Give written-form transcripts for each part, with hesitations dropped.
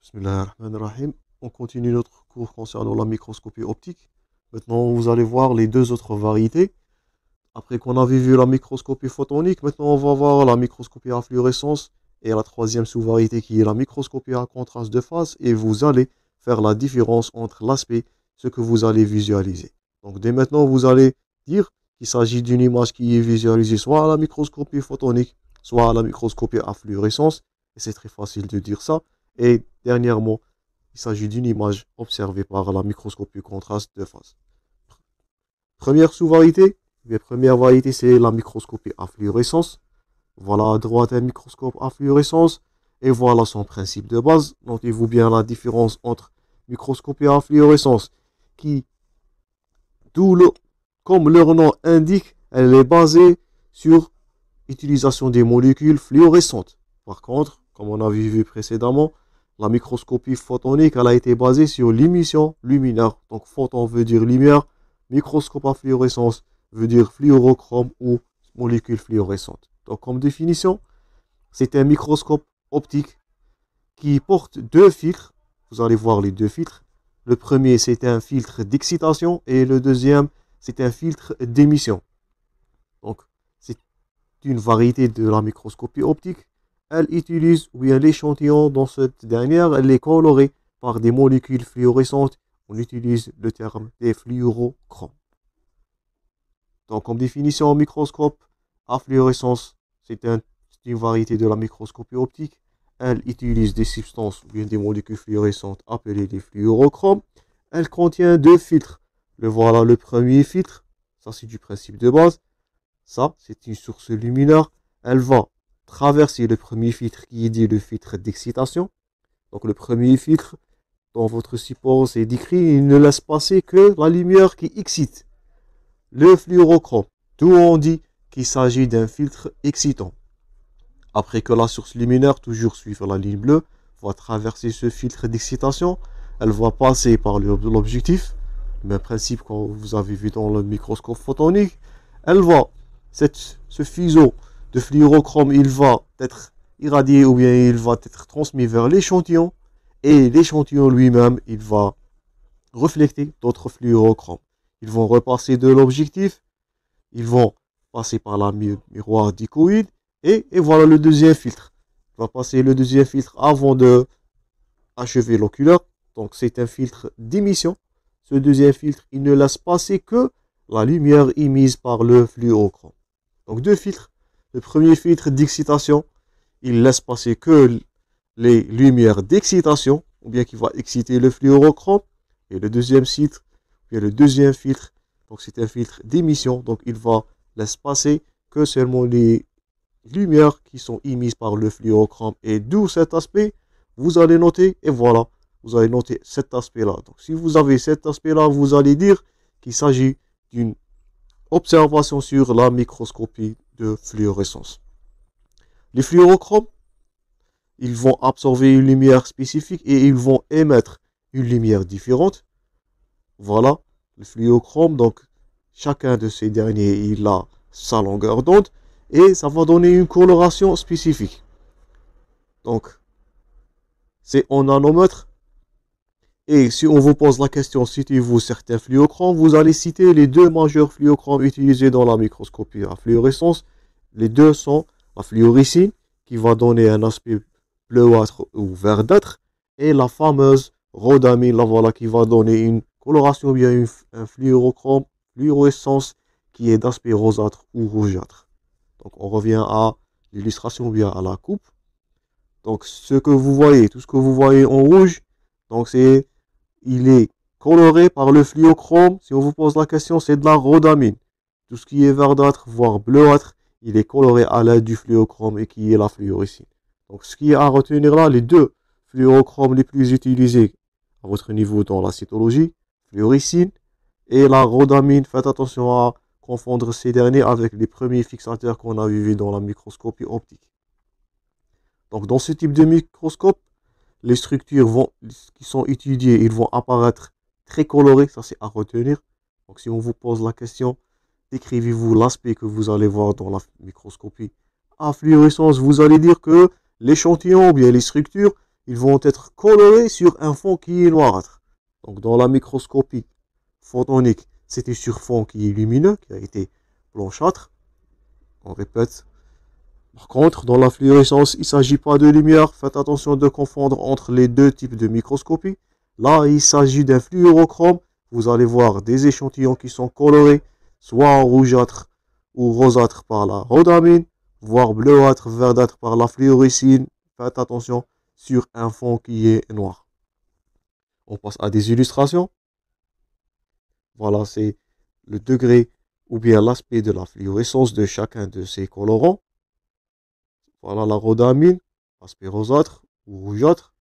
Bismillahirrahmanirrahim. On continue notre cours concernant la microscopie optique. Maintenant, vous allez voir les deux autres variétés. Après qu'on avait vu la microscopie photonique, maintenant on va voir la microscopie à fluorescence et la troisième sous-variété qui est la microscopie à contraste de phase. Et vous allez faire la différence entre l'aspect, ce que vous allez visualiser. Donc dès maintenant, vous allez dire qu'il s'agit d'une image qui est visualisée soit à la microscopie photonique, soit à la microscopie à fluorescence. Et c'est très facile de dire ça. Et dernièrement, il s'agit d'une image observée par la microscopie contraste de phase. Première sous-variété, la première variété, c'est la microscopie à fluorescence. Voilà à droite un microscope à fluorescence. Et voilà son principe de base. Notez-vous bien la différence entre microscopie à fluorescence, qui, comme leur nom indique, elle est basée sur l'utilisation des molécules fluorescentes. Par contre, comme on avait vu précédemment, la microscopie photonique, elle a été basée sur l'émission luminaire. Donc, photon veut dire lumière, microscope à fluorescence veut dire fluorochrome ou molécule fluorescente. Donc, comme définition, c'est un microscope optique qui porte deux filtres. Vous allez voir les deux filtres. Le premier, c'est un filtre d'excitation et le deuxième, c'est un filtre d'émission. Donc, c'est une variété de la microscopie optique. Elle utilise, ou bien l'échantillon dans cette dernière, elle est colorée par des molécules fluorescentes. On utilise le terme des fluorochromes. Donc, comme définition en microscope à fluorescence, c'est une variété de la microscopie optique. Elle utilise des substances, ou bien des molécules fluorescentes appelées des fluorochromes. Elle contient deux filtres. Voilà le premier filtre. Ça, c'est du principe de base. Ça, c'est une source luminaire. Elle va traverser le premier filtre qui est dit le filtre d'excitation. Donc le premier filtre, dans votre support, c'est décrit, il ne laisse passer que la lumière qui excite le fluorochrome. D'où on dit qu'il s'agit d'un filtre excitant. Après que la source luminaire, toujours suivre la ligne bleue, va traverser ce filtre d'excitation, elle va passer par l'objectif, le même principe que vous avez vu dans le microscope photonique. Elle va, ce fuseau de fluorochrome, il va être irradié ou bien il va être transmis vers l'échantillon. Et l'échantillon lui-même, il va refléter d'autres fluorochromes. Ils vont repasser de l'objectif. Ils vont passer par la miroir dichoïde. Et voilà le deuxième filtre. Il va passer le deuxième filtre avant de achever l'oculaire. Donc c'est un filtre d'émission. Ce deuxième filtre, il ne laisse passer que la lumière émise par le fluorochrome. Donc deux filtres. Le premier filtre d'excitation, il laisse passer que les lumières d'excitation, ou bien qui va exciter le fluorochrome. Et le deuxième filtre, donc c'est un filtre d'émission, donc il va laisser passer que seulement les lumières qui sont émises par le fluorochrome. Et d'où cet aspect, vous allez noter, et voilà, vous allez noter cet aspect-là. Donc si vous avez cet aspect-là, vous allez dire qu'il s'agit d'une observation sur la microscopie de fluorescence. Les fluorochromes, ils vont absorber une lumière spécifique et ils vont émettre une lumière différente. Voilà, le fluorochrome, donc chacun de ces derniers, il a sa longueur d'onde et ça va donner une coloration spécifique. Donc, c'est en nanomètres. Et si on vous pose la question, citez-vous certains fluorochromes, vous allez citer les deux majeurs fluorochromes utilisés dans la microscopie à fluorescence. Les deux sont la fluorescine, qui va donner un aspect bleuâtre ou verdâtre, et la fameuse rhodamine, là voilà, qui va donner une coloration ou bien un fluorochrome, fluorescence, qui est d'aspect rosâtre ou rougeâtre. Donc on revient à l'illustration ou bien à la coupe. Donc ce que vous voyez, tout ce que vous voyez en rouge, donc il est coloré par le fluorochrome. Si on vous pose la question, c'est de la rhodamine. Tout ce qui est verdâtre, voire bleuâtre, il est coloré à l'aide du fluorochrome et qui est la fluorescine. Donc ce qui est à retenir là, les deux fluorochromes les plus utilisés à votre niveau dans la cytologie, fluorescine et la rhodamine. Faites attention à confondre ces derniers avec les premiers fixateurs qu'on a vus dans la microscopie optique. Donc dans ce type de microscope, les structures qui sont étudiées, ils vont apparaître très colorées, ça c'est à retenir. Donc si on vous pose la question, décrivez-vous l'aspect que vous allez voir dans la microscopie à fluorescence, vous allez dire que l'échantillon ou bien les structures, ils vont être colorés sur un fond qui est noirâtre. Donc dans la microscopie photonique, c'était sur fond qui est lumineux, qui a été blanchâtre. On répète. Par contre, dans la fluorescence, il ne s'agit pas de lumière. Faites attention de confondre entre les deux types de microscopie. Là, il s'agit d'un fluorochrome. Vous allez voir des échantillons qui sont colorés, soit en rougeâtre ou rosâtre par la rhodamine, voire bleuâtre, verdâtre par la fluorescine. Faites attention sur un fond qui est noir. On passe à des illustrations. Voilà, c'est le degré ou bien l'aspect de la fluorescence de chacun de ces colorants. Voilà la rhodamine, aspect rosâtre ou rougeâtre.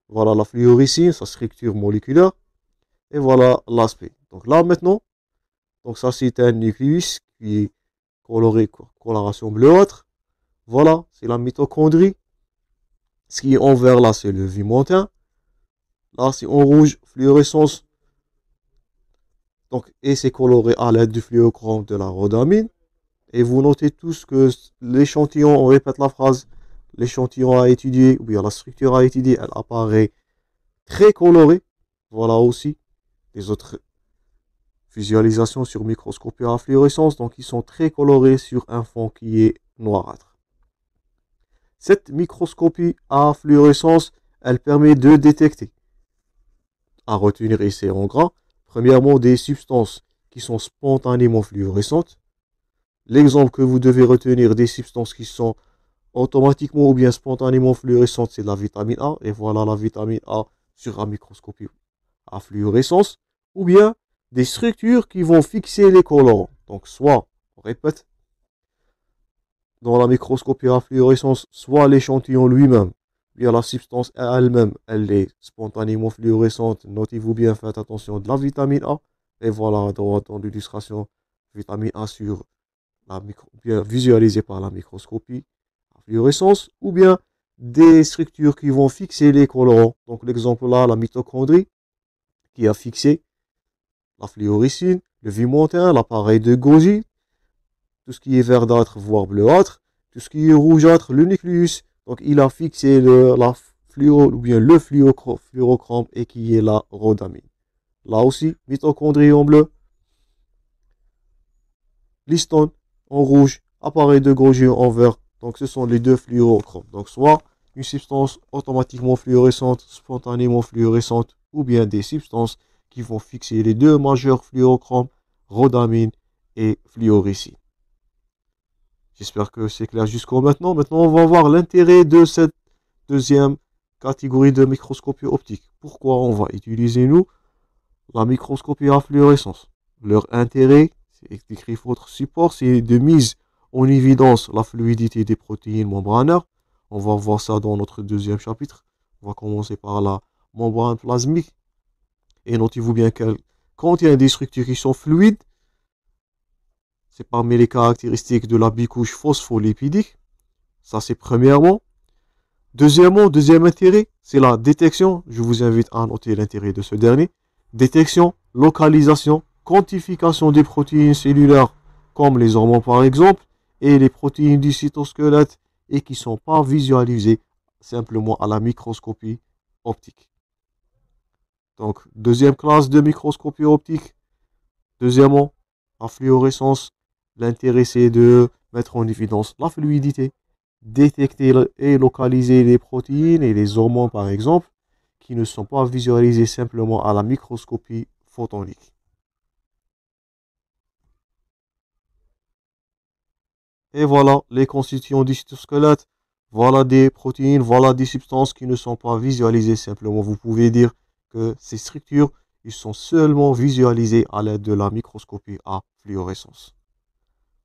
Voilà la fluorescine, sa structure moléculaire. Et voilà l'aspect. Donc là maintenant, donc ça c'est un nucléus qui est coloré, coloration bleuâtre. Voilà, c'est la mitochondrie. Ce qui est en vert là, c'est le vimentin. Là c'est en rouge, fluorescence. Donc, et c'est coloré à l'aide du fluochrome de la rhodamine. Et vous notez tous que l'échantillon, on répète la phrase, l'échantillon à étudier, ou bien la structure à étudier, elle apparaît très colorée. Voilà aussi des autres visualisations sur microscopie à fluorescence. Donc, ils sont très colorés sur un fond qui est noirâtre. Cette microscopie à fluorescence, elle permet de détecter, à retenir ici en gras, premièrement des substances qui sont spontanément fluorescentes. L'exemple que vous devez retenir des substances qui sont automatiquement ou bien spontanément fluorescentes, c'est la vitamine A. Et voilà la vitamine A sur la microscopie à fluorescence. Ou bien des structures qui vont fixer les colorants. Donc soit, on répète, dans la microscopie à fluorescence, soit l'échantillon lui-même, bien la substance elle-même, elle est spontanément fluorescente. Notez-vous bien, faites attention de la vitamine A. Et voilà, dans l'illustration, vitamine A sur bien visualisée par la microscopie à fluorescence, ou bien des structures qui vont fixer les colorants. Donc l'exemple là, la mitochondrie, qui a fixé la fluorescine, le vimentin, l'appareil de Golgi, tout ce qui est verdâtre, voire bleuâtre, tout ce qui est rougeâtre, le nucléus. Donc il a fixé la fluo, ou bien le fluorochrome, et qui est la rhodamine. Là aussi, mitochondrie en bleu, l'histone en rouge, appareil de Golgi en vert. Donc ce sont les deux fluorochromes. Donc soit une substance automatiquement fluorescente, spontanément fluorescente, ou bien des substances qui vont fixer les deux majeurs fluorochromes, rhodamine et fluorescine. J'espère que c'est clair jusqu'au maintenant. Maintenant, on va voir l'intérêt de cette deuxième catégorie de microscopie optique. Pourquoi on va utiliser, nous, la microscopie à fluorescence? Leur intérêt, c'est écrit votre support, c'est de mise en évidence la fluidité des protéines membranaires. On va voir ça dans notre deuxième chapitre. On va commencer par la membrane plasmique. Et notez-vous bien qu'elle contient des structures qui sont fluides. C'est parmi les caractéristiques de la bicouche phospholipidique. Ça, c'est premièrement. Deuxièmement, deuxième intérêt, c'est la détection. Je vous invite à noter l'intérêt de ce dernier. Détection, localisation, quantification des protéines cellulaires, comme les hormones par exemple, et les protéines du cytosquelette, et qui ne sont pas visualisées simplement à la microscopie optique. Donc, deuxième classe de microscopie optique. Deuxièmement, la fluorescence. L'intérêt, c'est de mettre en évidence la fluidité, détecter et localiser les protéines et les hormones, par exemple, qui ne sont pas visualisées simplement à la microscopie photonique. Et voilà les constituants du cytosquelette. Voilà des protéines, voilà des substances qui ne sont pas visualisées simplement. Vous pouvez dire que ces structures, ils sont seulement visualisées à l'aide de la microscopie à fluorescence.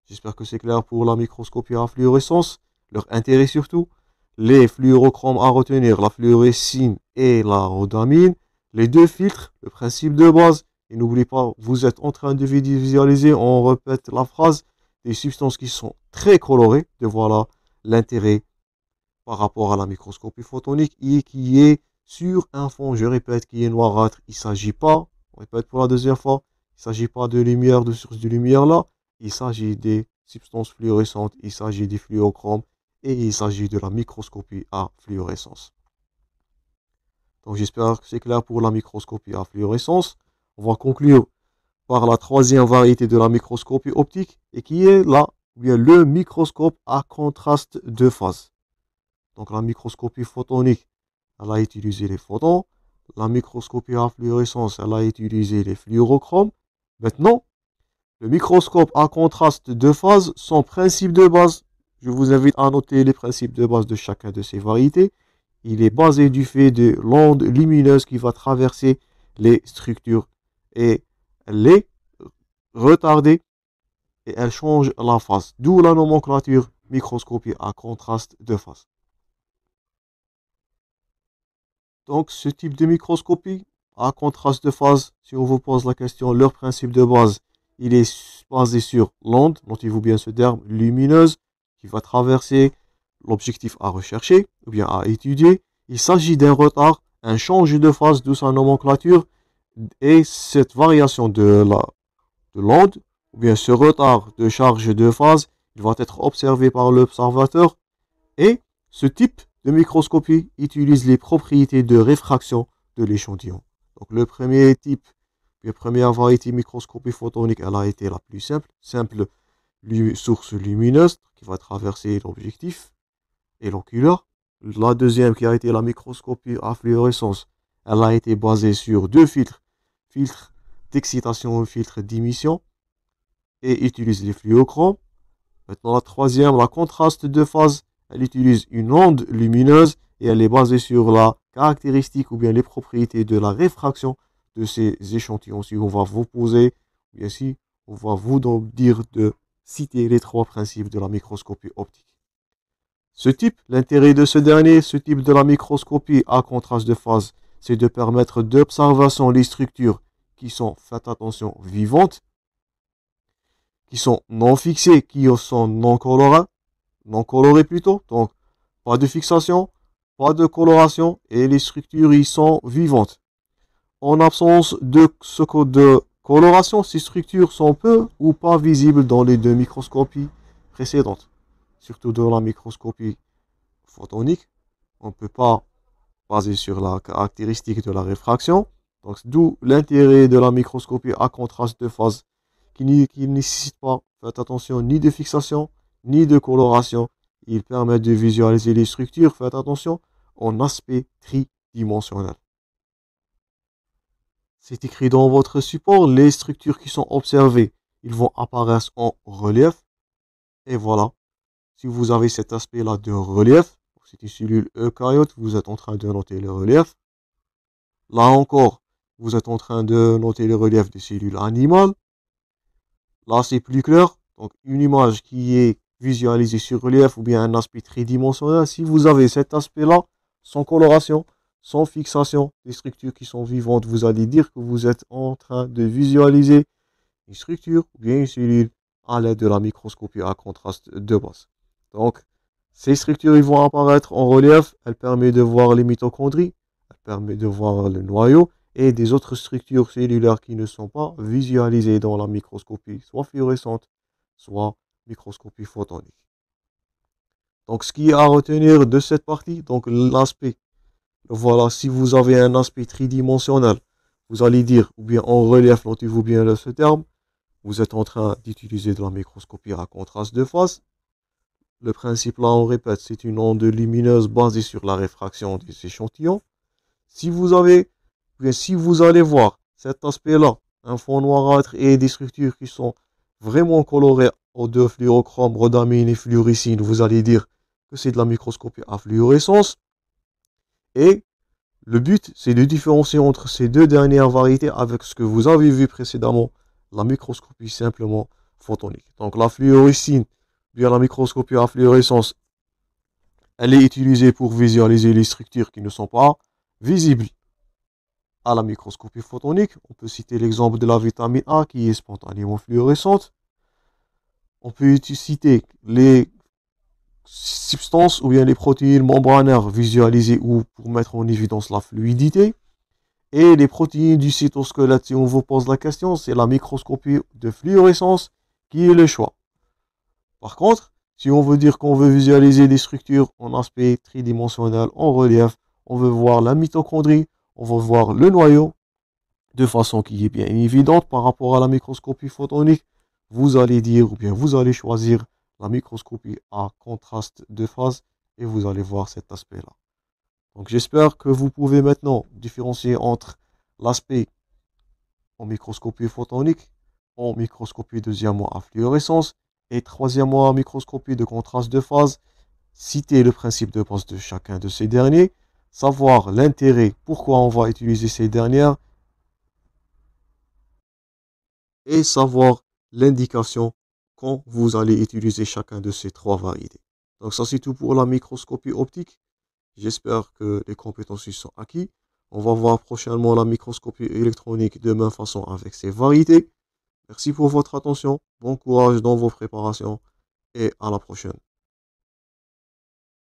J'espère que c'est clair pour la microscopie à fluorescence. Leur intérêt surtout, les fluorochromes à retenir, la fluorescine et la rhodamine. Les deux filtres, le principe de base. Et n'oubliez pas, vous êtes en train de visualiser, on répète la phrase, des substances qui sont très colorées. De voilà l'intérêt par rapport à la microscopie photonique et qui est sur un fond, je répète, qui est noirâtre. Il ne s'agit pas, on répète pour la deuxième fois, il ne s'agit pas de lumière, de source de lumière là. Il s'agit des substances fluorescentes, il s'agit des fluorochromes et il s'agit de la microscopie à fluorescence. Donc j'espère que c'est clair pour la microscopie à fluorescence. On va conclure par la troisième variété de la microscopie optique et qui est le microscope à contraste de phase. Donc la microscopie photonique, elle a utilisé les photons. La microscopie à fluorescence, elle a utilisé les fluorochromes. Maintenant, le microscope à contraste de phase, son principe de base, je vous invite à noter les principes de base de chacun de ces variétés. Il est basé du fait de l'onde lumineuse qui va traverser les structures et les retarder et elle change la phase. D'où la nomenclature microscopie à contraste de phase. Donc ce type de microscopie à contraste de phase, si on vous pose la question, leur principe de base, il est basé sur l'onde, notez-vous bien ce terme, lumineuse, qui va traverser l'objectif à rechercher ou bien à étudier. Il s'agit d'un retard, un change de phase, d'où sa nomenclature, et cette variation de l'onde, ou bien ce retard de charge de phase, il va être observé par l'observateur, et ce type de microscopie utilise les propriétés de réfraction de l'échantillon. Donc le premier type, la première variété microscopie photonique, elle a été la plus simple source lumineuse qui va traverser l'objectif et l'oculaire. La deuxième qui a été la microscopie à fluorescence, elle a été basée sur deux filtres d'excitation et filtre d'émission et utilise les fluochromes. Maintenant la troisième, la contraste de phase, elle utilise une onde lumineuse et elle est basée sur la caractéristique ou bien les propriétés de la réfraction de ces échantillons. Si on va vous poser, bien si on va vous dire de citer les trois principes de la microscopie optique. L'intérêt de ce type de la microscopie à contraste de phase, c'est de permettre d'observation les structures qui sont, faites attention, vivantes, qui sont non fixées, qui sont non colorées plutôt, donc pas de fixation, pas de coloration, et les structures y sont vivantes. En absence de coloration, ces structures sont peu ou pas visibles dans les deux microscopies précédentes. Surtout dans la microscopie photonique, on ne peut pas baser sur la caractéristique de la réfraction. Donc, d'où l'intérêt de la microscopie à contraste de phase qui ne nécessite pas, faites attention, ni de fixation, ni de coloration. Il permet de visualiser les structures, faites attention, en aspect tridimensionnel. C'est écrit dans votre support, les structures qui sont observées, ils vont apparaître en relief. Et voilà, si vous avez cet aspect-là de relief, c'est une cellule eucaryote, vous êtes en train de noter le relief. Là encore, vous êtes en train de noter le relief des cellules animales. Là, c'est plus clair. Donc, une image qui est visualisée sur relief ou bien un aspect tridimensionnel. Si vous avez cet aspect-là, sans coloration, sans fixation, des structures qui sont vivantes, vous allez dire que vous êtes en train de visualiser une structure ou bien une cellule à l'aide de la microscopie à contraste de base. Donc, ces structures ils vont apparaître en relief. Elles permettent de voir les mitochondries, elles permettent de voir le noyau et des autres structures cellulaires qui ne sont pas visualisées dans la microscopie, soit fluorescente, soit microscopie photonique. Donc, ce qui est à retenir de cette partie, donc l'aspect, voilà, si vous avez un aspect tridimensionnel, vous allez dire, ou bien en relief, notez-vous bien ce terme, vous êtes en train d'utiliser de la microscopie à contraste de phase. Le principe, là, on répète, c'est une onde lumineuse basée sur la réfraction des échantillons. Si vous allez voir cet aspect-là, un fond noirâtre et des structures qui sont vraiment colorées aux deux fluorochromes, rhodamine et fluorescine, vous allez dire que c'est de la microscopie à fluorescence. Et le but, c'est de différencier entre ces deux dernières variétés avec ce que vous avez vu précédemment, la microscopie simplement photonique. Donc la fluorescine, bien la microscopie à fluorescence, elle est utilisée pour visualiser les structures qui ne sont pas visibles à la microscopie photonique. On peut citer l'exemple de la vitamine A qui est spontanément fluorescente. On peut citer les substances ou bien les protéines membranaires visualisées ou pour mettre en évidence la fluidité. Et les protéines du cytosquelette, si on vous pose la question, c'est la microscopie de fluorescence qui est le choix. Par contre, si on veut dire qu'on veut visualiser des structures en aspect tridimensionnel, en relief, on veut voir la mitochondrie, on veut voir le noyau, de façon qui est bien évidente par rapport à la microscopie photonique. Vous allez dire, ou bien vous allez choisir la microscopie à contraste de phase et vous allez voir cet aspect-là. Donc j'espère que vous pouvez maintenant différencier entre l'aspect en microscopie photonique, en microscopie deuxièmement à fluorescence et troisièmement en microscopie de contraste de phase, citer le principe de base de chacun de ces derniers, savoir l'intérêt, pourquoi on va utiliser ces dernières et savoir l'indication quand vous allez utiliser chacun de ces trois variétés. Donc ça c'est tout pour la microscopie optique. J'espère que les compétences y sont acquises. On va voir prochainement la microscopie électronique de même façon avec ses variétés. Merci pour votre attention. Bon courage dans vos préparations et à la prochaine.